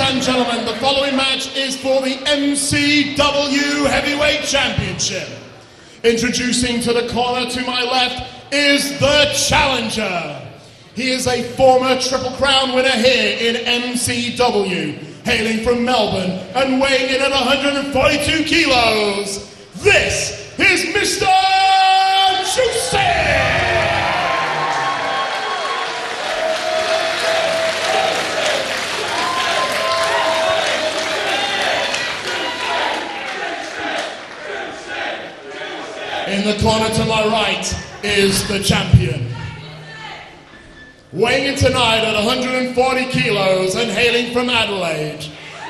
and gentlemen, the following match is for the MCW Heavyweight Championship. Introducing to the corner to my left is the challenger. He is a former Triple Crown winner here in MCW, hailing from Melbourne and weighing in at 142 kilos. This is Mr. Juicy! In the corner to my right is the champion. Weighing in tonight at 140 kilos and hailing from Adelaide,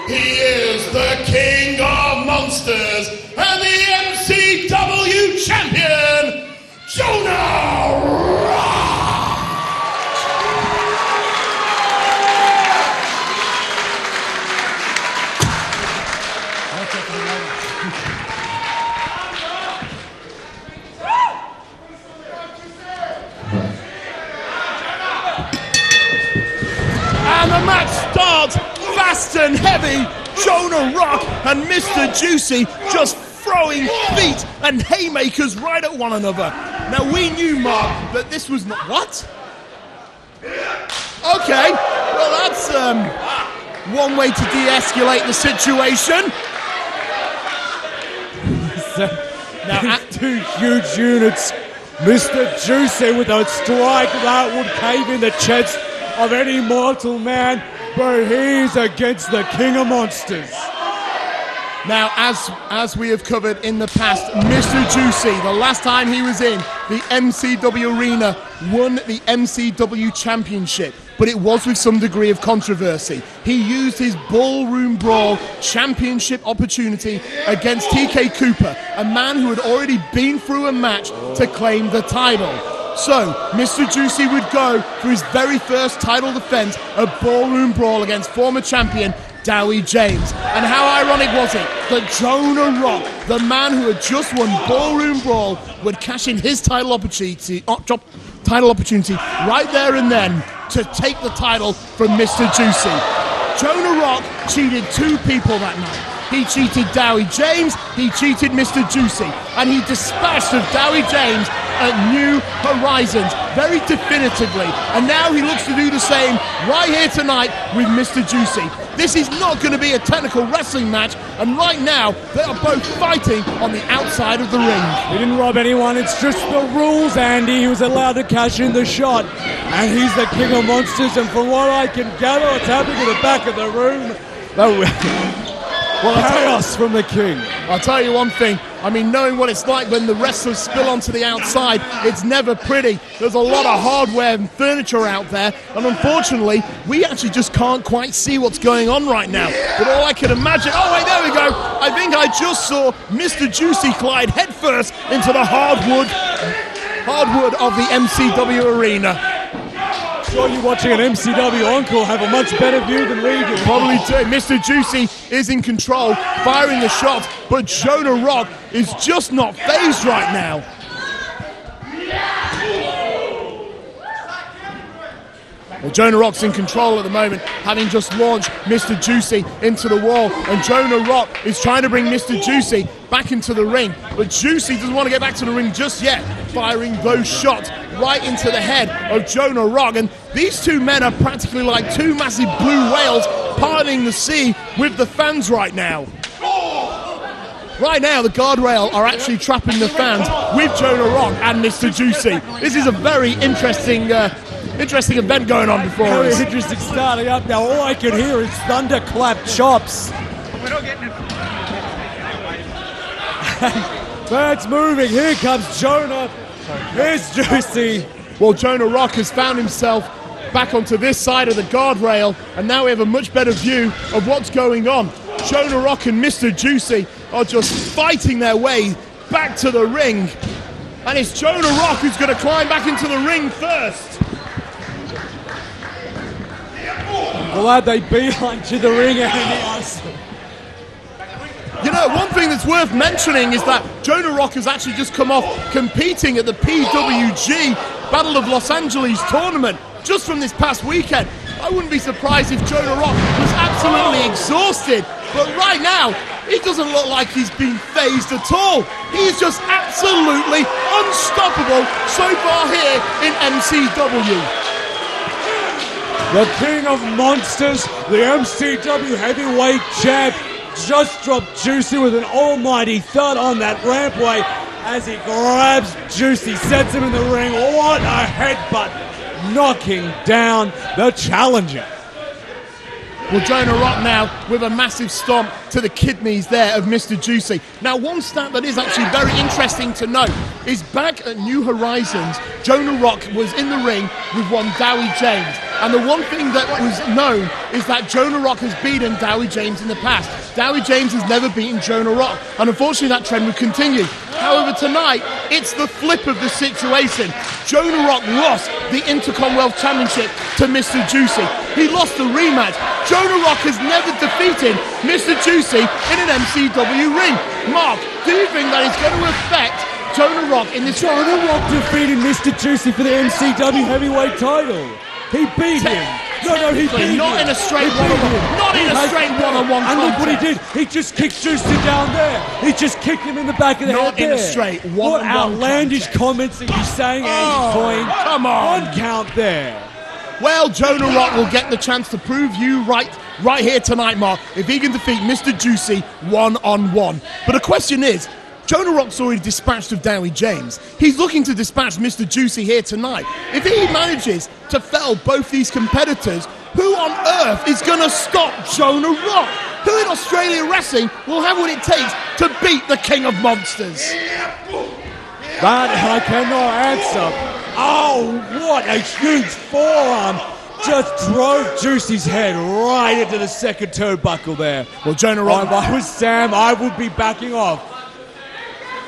he is the King of Monsters and the MCW champion, Jonah Rock! And the match starts fast and heavy. Jonah Rock and Mr. Juicy just throwing feet and haymakers right at one another. Now we knew, Mark, that this was not... What? Okay, well that's one way to de-escalate the situation. Now, two huge units. Mr. Juicy with a strike that would cave in the chest of any mortal man, but he's against the King of Monsters. Now, as we have covered in the past, Mr. Juicy, the last time he was in the MCW arena, won the MCW championship, but it was with some degree of controversy. He used his Ballroom Brawl championship opportunity against TK Cooper, a man who had already been through a match to claim the title. So, Mr. Juicy would go for his very first title defense, a Ballroom Brawl against former champion Dowie James. And how ironic was it that Jonah Rock, the man who had just won Ballroom Brawl, would cash in his title opportunity right there and then to take the title from Mr. Juicy. Jonah Rock cheated two people that night. He cheated Dowie James, he cheated Mr. Juicy, and he dispatched of Dowie James at New Horizons very definitively. And now he looks to do the same right here tonight with Mr. Juicy. This is not going to be a technical wrestling match, and right now they are both fighting on the outside of the ring. He didn't rob anyone, it's just the rules, Andy. He was allowed to cash in the shot, and he's the King of Monsters, and from what I can gather, it's happening in the back of the room. Well, chaos from the King. I'll tell you one thing, I mean, knowing what it's like when the wrestlers spill onto the outside, it's never pretty. There's a lot of hardware and furniture out there, and unfortunately, we actually just can't quite see what's going on right now. But all I can imagine, oh wait, there we go. I think I just saw Mr. Juicy glide headfirst into the hardwood of the MCW arena. Sure, you watching an MCW Encore have a much better view than we do. Probably do. Mr. Juicy is in control, firing the shot, but Jonah Rock is just not phased right now. Well, Jonah Rock's in control at the moment, having just launched Mr. Juicy into the wall, and Jonah Rock is trying to bring Mr. Juicy back into the ring, but Juicy doesn't want to get back to the ring just yet, firing those shots right into the head of Jonah Rock. And these two men are practically like two massive blue whales parting the sea with the fans right now. Right now, the guardrail are actually trapping the fans with Jonah Rock and Mr. Juicy. This is a very interesting event going on before us. Very interesting starting up now. All I can hear is thunderclap chops. We're not getting it. Birds moving. Here comes Jonah. Here's Juicy. Well, Jonah Rock has found himself back onto this side of the guardrail, and now we have a much better view of what's going on. Jonah Rock and Mr. Juicy are just fighting their way back to the ring. And it's Jonah Rock who's going to climb back into the ring first. Glad they beeline to the ring, Andy. You know, one thing that's worth mentioning is that Jonah Rock has actually just come off competing at the PWG Battle of Los Angeles tournament just from this past weekend. I wouldn't be surprised if Jonah Rock was absolutely exhausted. But right now, he doesn't look like he's been phased at all. He's just absolutely unstoppable so far here in MCW. The King of Monsters, the MCW Heavyweight Champ, just dropped Juicy with an almighty thud on that rampway as he grabs Juicy, sets him in the ring. What a headbutt, knocking down the challenger. Well, Jonah Rock now with a massive stomp to the kidneys there of Mr. Juicy. Now, one stat that is actually very interesting to note is back at New Horizons, Jonah Rock was in the ring with one Dowie James. And the one thing that was known is that Jonah Rock has beaten Dowie James in the past. Dowie James has never beaten Jonah Rock, and unfortunately that trend would continue. However, tonight, it's the flip of the situation. Jonah Rock lost the Intercommonwealth Championship to Mr. Juicy. He lost the rematch. Jonah Rock has never defeated Mr. Juicy in an MCW ring. Mark, do you think that is going to affect Jonah Rock in this? Jonah Rock defeated Mr. Juicy for the MCW Heavyweight title. He beat him. No, he beat him. Not in a straight one-on-one. Not in a straight one-on-one contest. And look what he did. He just kicked Juicy down there. He just kicked him in the back of the head. Not in a straight one-on-one. What outlandish comments are you saying, Andy Coyne? Come on. One count there. Well, Jonah Rock will get the chance to prove you right here tonight, Mark, if he can defeat Mr. Juicy one-on-one. But the question is, Jonah Rock's already dispatched of Dowie James. He's looking to dispatch Mr. Juicy here tonight. If he manages to fell both these competitors, who on earth is going to stop Jonah Rock? Who in Australia wrestling will have what it takes to beat the King of Monsters? That I cannot answer. Oh, what a huge forearm. Just drove Juicy's head right into the second turnbuckle there. Well, Jonah Rock... If I was Sam, I would be backing off.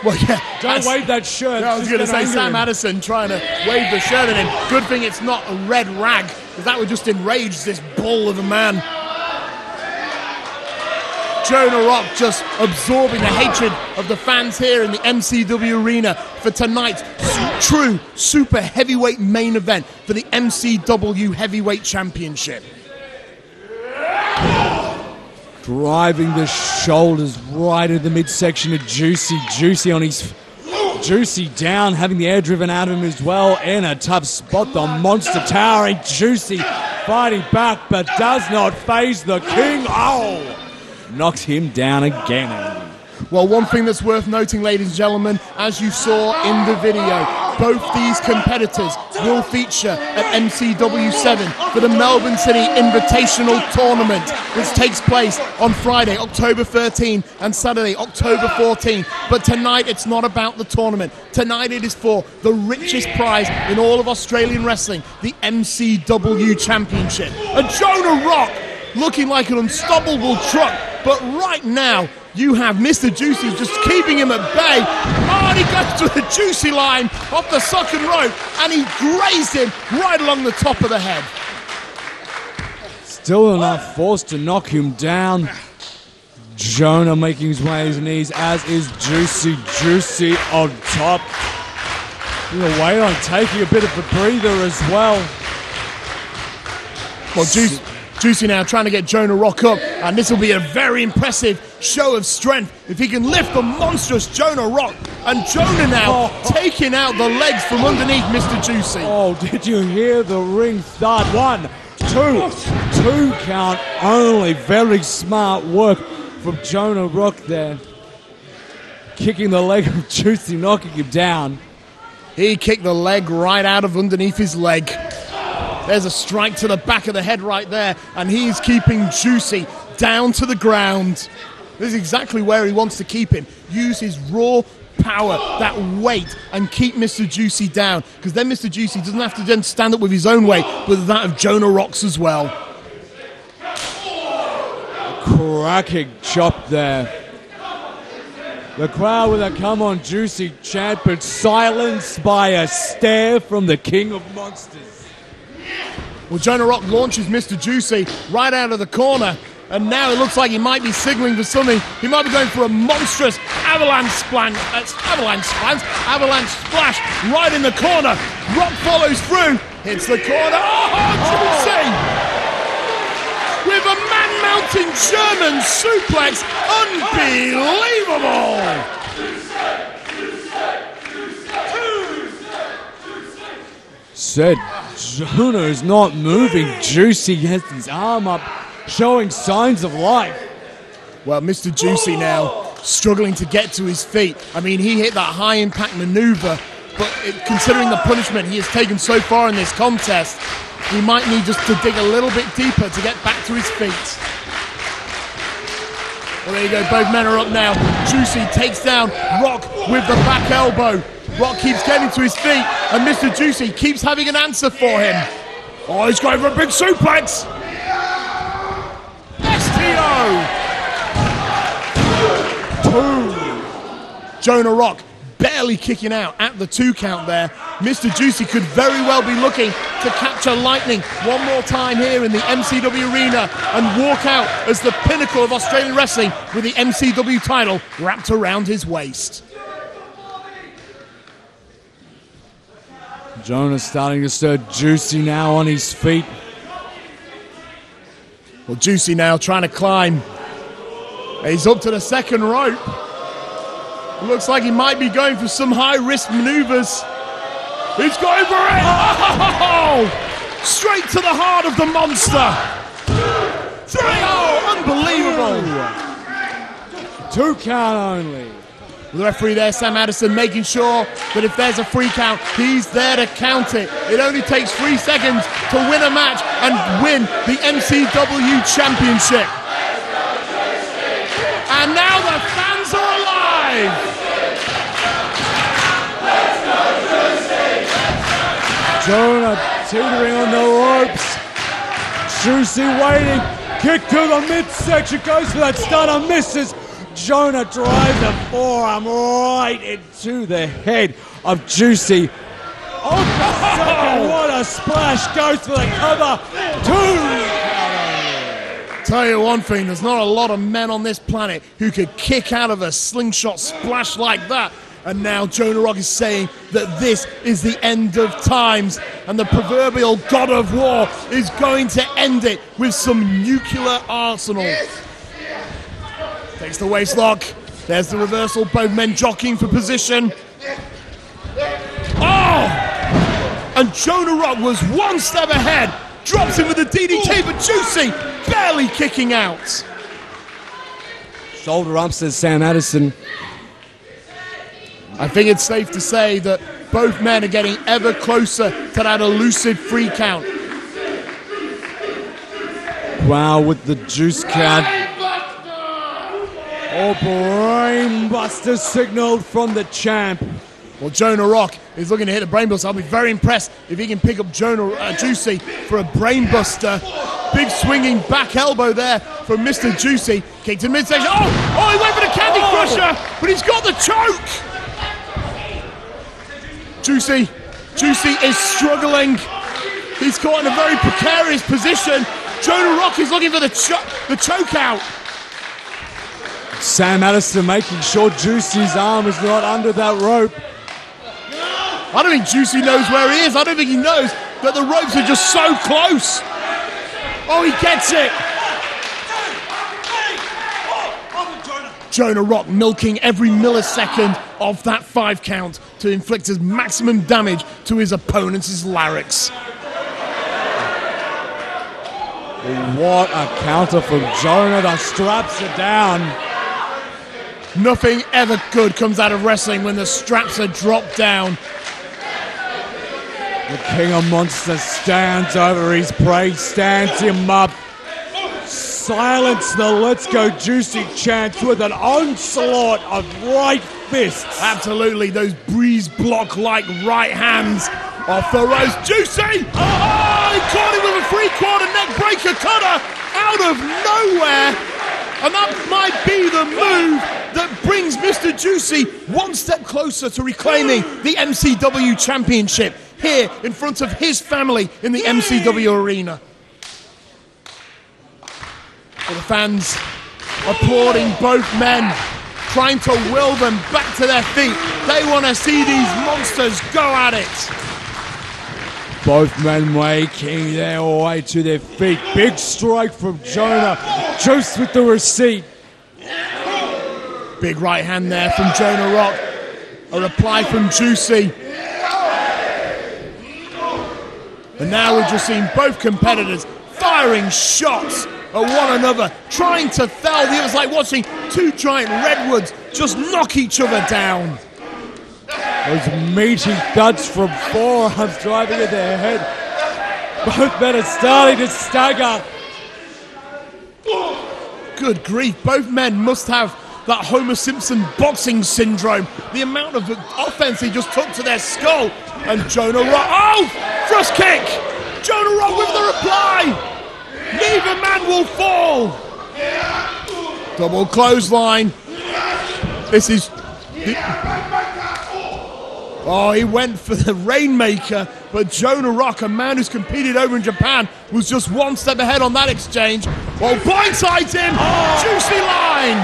Well, yeah. Don't wave that shirt. I was going to say Sam Addison trying to wave the shirt at him. Good thing it's not a red rag, because that would just enrage this bull of a man. Jonah Rock just absorbing the hatred of the fans here in the MCW arena for tonight's true super heavyweight main event for the MCW Heavyweight Championship. Driving the shoulders right into the midsection of Juicy. Juicy on his... Juicy down, having the air driven out of him as well. In a tough spot, the monster towering. Juicy fighting back, but does not faze the king. Oh! Knocks him down again. Well, one thing that's worth noting, ladies and gentlemen, as you saw in the video, both these competitors will feature at MCW 7 for the Melbourne City Invitational Tournament, which takes place on Friday, October 13 and Saturday, October 14. But tonight, it's not about the tournament. Tonight, it is for the richest prize in all of Australian wrestling, the MCW Championship. And Jonah Rock looking like an unstoppable truck. But right now, you have Mr. Juicy just keeping him at bay. Oh, and he goes to the Juicy line off the second rope, and he grazed him right along the top of the head. Still enough force to knock him down. Jonah making his way to his knees, as is Juicy. Juicy on top. Wait on taking a bit of a breather as well. Well, Juicy now trying to get Jonah Rock up, and this will be a very impressive show of strength if he can lift the monstrous Jonah Rock. And Jonah now taking out the legs from underneath Mr. Juicy. Oh, did you hear the ring thud? 1, 2 count only. Very smart work from Jonah Rock there. Kicking the leg of Juicy, knocking him down. He kicked the leg right out of underneath his leg. There's a strike to the back of the head right there, and he's keeping Juicy down to the ground. This is exactly where he wants to keep him. Use his raw power, that weight, and keep Mr. Juicy down, because then Mr. Juicy doesn't have to then stand up with his own weight, but that of Jonah Rock's as well. Cracking chop there. The crowd with a "Come on, Juicy" chant, but silenced by a stare from the King of Monsters. Well, Jonah Rock launches Mr. Juicy right out of the corner, and now it looks like he might be signaling for something. He might be going for a monstrous avalanche splash right in the corner. Rock follows through, hits the corner. Oh, Juicy! mountain German suplex. Unbelievable! Said Jonah is not moving. Juicy has his arm up, showing signs of life. Well, Mr. Juicy now struggling to get to his feet. I mean, he hit that high impact maneuver, but considering the punishment he has taken so far in this contest, he might need just to dig a little bit deeper to get back to his feet. Well, there you go, both men are up now. Juicy takes down Rock with the back elbow. Rock keeps getting to his feet, and Mr. Juicy keeps having an answer for him. Oh, he's going for a big suplex. STO! Jonah Rock barely kicking out at the 2 count there. Mr. Juicy could very well be looking to capture lightning one more time here in the MCW arena and walk out as the pinnacle of Australian wrestling with the MCW title wrapped around his waist. Jonah starting to stir. Juicy now on his feet. Well, Juicy now trying to climb. He's up to the second rope. Looks like he might be going for some high-risk maneuvers. He's going for it! Oh! Straight to the heart of the monster! 3-0! Unbelievable! 2 count only. The referee there, Sam Addison, making sure that if there's a free count, he's there to count it. It only takes 3 seconds to win a match and win the MCW Championship. And now the fans are alive! Jonah teetering on the ropes. Juicy waiting. Kick to the midsection. Goes for that stunner. Misses. Jonah drives a forearm right into the head of Juicy. On the second, what a splash. Goes for the cover. 2. Tell you one thing, there's not a lot of men on this planet who could kick out of a slingshot splash like that. And now Jonah Rock is saying that this is the end of times and the proverbial God of War is going to end it with some nuclear arsenal. Takes the waist lock. There's the reversal. Both men jockeying for position. Oh! And Jonah Rock was one step ahead. Drops him with a DDT, but Juicy barely kicking out. Shoulder up, says Sam Addison. I think it's safe to say that both men are getting ever closer to that elusive free count. Wow, with the juice count. Oh, brainbuster signaled from the champ. Well, Jonah Rock is looking to hit a brainbuster. I'll be very impressed if he can pick up Juicy for a brainbuster. Big swinging back elbow there from Mr. Juicy. Kicked to midsection. Oh, he went for the Candy Crusher, but he's got the choke. Juicy is struggling. He's caught in a very precarious position. Jonah Rock is looking for the choke out. Sam Addison making sure Juicy's arm is not under that rope. I don't think Juicy knows where he is. I don't think he knows that the ropes are just so close. Oh, he gets it. Jonah Rock milking every millisecond of that 5 count to inflict his maximum damage to his opponent's larynx. What a counter from Jonah. The straps are down. Nothing ever good comes out of wrestling when the straps are dropped down. The King of Monsters stands over his prey, stands him up. Silence the Let's Go Juicy chants with an onslaught of right fists. Absolutely, those breeze block-like right hands off the ropes. Juicy! Oh, he caught him with a 3/4 neck breaker cutter out of nowhere. And that might be the move that brings Mr. Juicy one step closer to reclaiming the MCW Championship here in front of his family in the MCW arena. Well, the fans applauding both men, trying to will them back to their feet. They want to see these monsters go at it. Both men making their way to their feet. Big strike from Jonah. Juice with the receipt. Big right hand there from Jonah Rock. A reply from Juicy. And now we've just seen both competitors firing shots at one another, trying to fell the other. It's like watching two giant redwoods just knock each other down. Those meaty thuds from forearms driving at their head. Both men are starting to stagger. Good grief, both men must have that Homer Simpson boxing syndrome. The amount of offense he just took to their skull. And Jonah Rock, oh, thrust kick! Jonah Rock with the reply! Neither man will fall! Double clothesline. This is... Oh, he went for the Rainmaker, but Jonah Rock, a man who's competed over in Japan, was just one step ahead on that exchange. Well, blindsides him! Juicy line!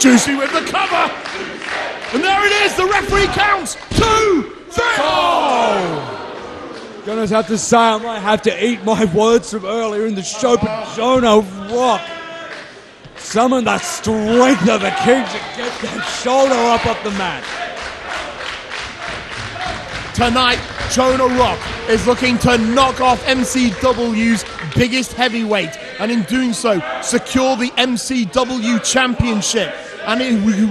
Juicy with the cover! And there it is, the referee counts! 2, 3, oh! Gonna have to say, I might have to eat my words from earlier in the show, but Jonah Rock summoned the strength of a king to get that shoulder up off the mat. Tonight, Jonah Rock is looking to knock off MCW's biggest heavyweight, and in doing so, secure the MCW championship. And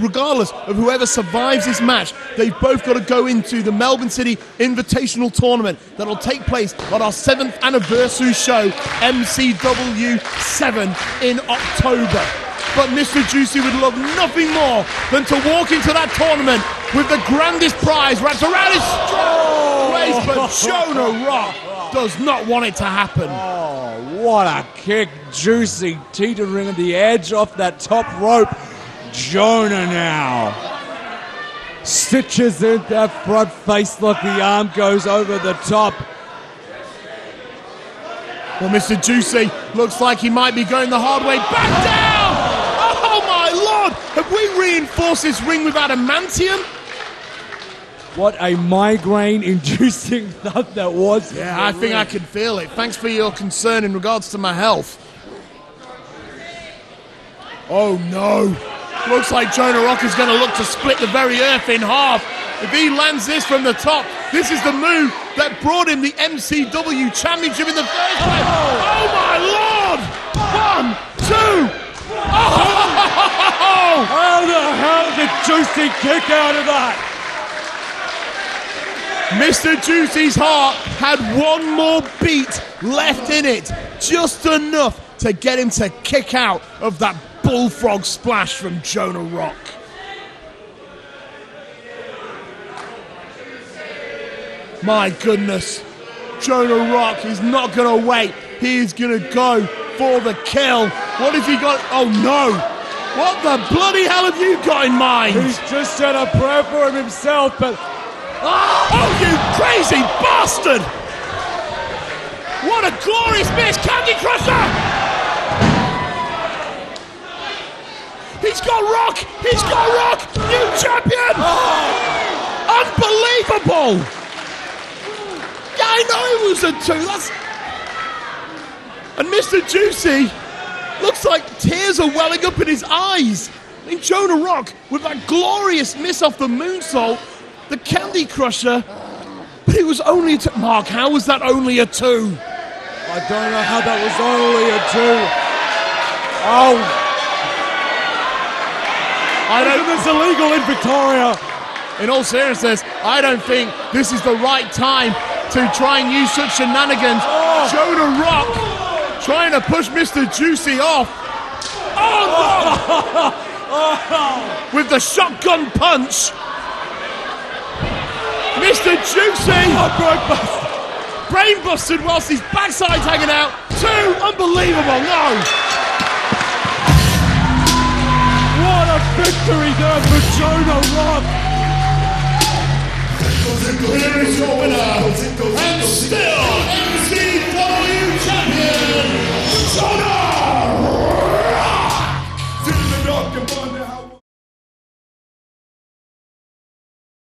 regardless of whoever survives this match, they've both got to go into the Melbourne City Invitational Tournament that'll take place on our 7th anniversary show, MCW 7 in October. But Mr. Juicy would love nothing more than to walk into that tournament with the grandest prize wrapped around his waist. But Jonah Rock does not want it to happen. Oh, what a kick. Juicy teetering at the edge off that top rope. Jonah now stitches in that front face look. The arm goes over the top. Well, Mr. Juicy looks like he might be going the hard way back down. Oh my lord! Have we reinforced this ring with adamantium? What a migraine-inducing thud that was. Yeah, I think I can feel it. Thanks for your concern in regards to my health. Oh no! Looks like Jonah Rock is going to look to split the very earth in half. If he lands this from the top, this is the move that brought him the MCW Championship in the first place. Oh my lord! 1, 2. Oh! How the hell did Juicy kick out of that? Mr. Juicy's heart had one more beat left in it. Just enough to get him to kick out of that bullfrog splash from Jonah Rock. My goodness. Jonah Rock is not going to wait. He is going to go for the kill. What has he got? Oh no. What the bloody hell have you got in mind? He's just said a prayer for him himself, but... Oh, you crazy bastard! What a glorious miss, Candy Crusher! He's got Rock! He's got Rock! New champion! Oh, unbelievable! Yeah, I know it was a 2. That's... And Mr. Juicy looks like tears are welling up in his eyes. I mean, Jonah Rock with that glorious miss off the moonsault, the Candy Crusher, but it was only a 2. Mark, how was that only a 2? I don't know how that was only a 2. Oh. I don't think it's illegal in Victoria. In all seriousness, I don't think this is the right time to try and use such shenanigans. Oh. Jonah Rock trying to push Mr. Juicy off. Oh, no! With the shotgun punch. Mr. Juicy! Oh, brain busted whilst his backside's hanging out. 2, unbelievable, no! What a victory there for Jonah Rock! Here is your winner, and still MCW champion, Jonah